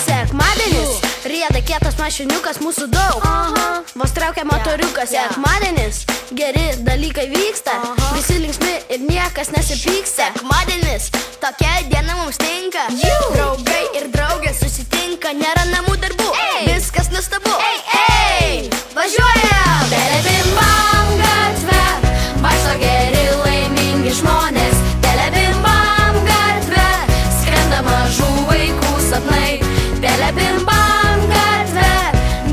Sekmadienis, rieda kietas mašiniukas, mūsų daug. Vos traukia motoriukas. Sekmadienis, geri dalykai vyksta, visi linksmi ir niekas nesipyksta. Sekmadienis, tokia diena mums tinka. Draugai ir draugės susitinka, nėra namų darbų, viskas nuostabu. Važiuojam! Telebimbam gatve, vaikšto geri laimingi žmonės. Telebimbam gatve, skrenda mažų vaikų sapnai. Telebimbam gatve,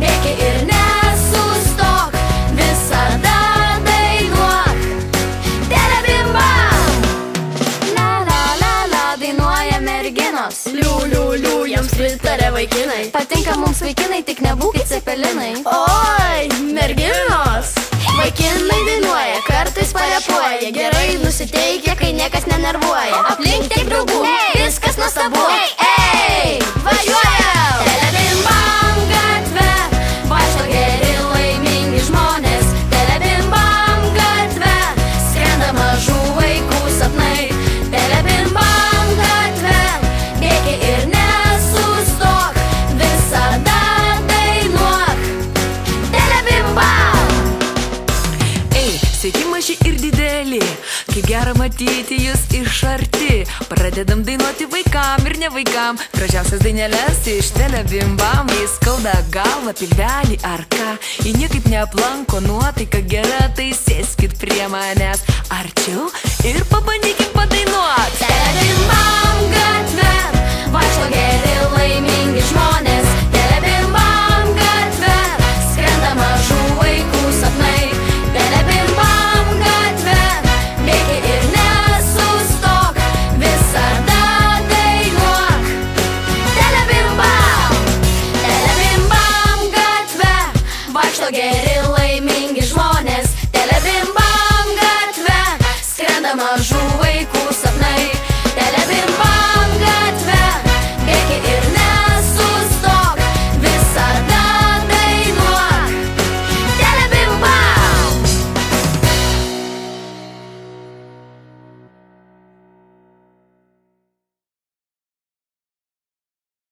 bėki ir nesustok, visada dainuok. Telebimbam! La la la la, dainuoja merginos. Liu liu liu, joms pritarė vaikinai. Patinka mums vaikinai, tik nebūkit cepelinai. Oi, merginos! Vaikinai dainuoja, kartais parepuoja, gerai nusiteikia, kai niekas nenervuoja. Aplink tiek draugų, viskas nuostabu. Važiuojam! Telebimbam gatve, vaikšto geri laimingi žmonės. Telebimbam gatve, skrenda mažų vaikų sapnai. Telebimbam gatve, bėki ir nesustok, visada dainuok. Telebimbam! Sveiki maži ir dideli, kaip gera matyti jūs iš arti. Pradedam dainuoti vaikam ir ne vaikam, gražiausias dainelės iš Telebimbam. Jei skauda galva, pilvelį ar ką, jei niekaip neaplanko nuotaika gera, tai sėskit prie manęs arčiau ir pabandykim padainuot. Telebimbam gatve, vaikšto geri laimingi žmonės.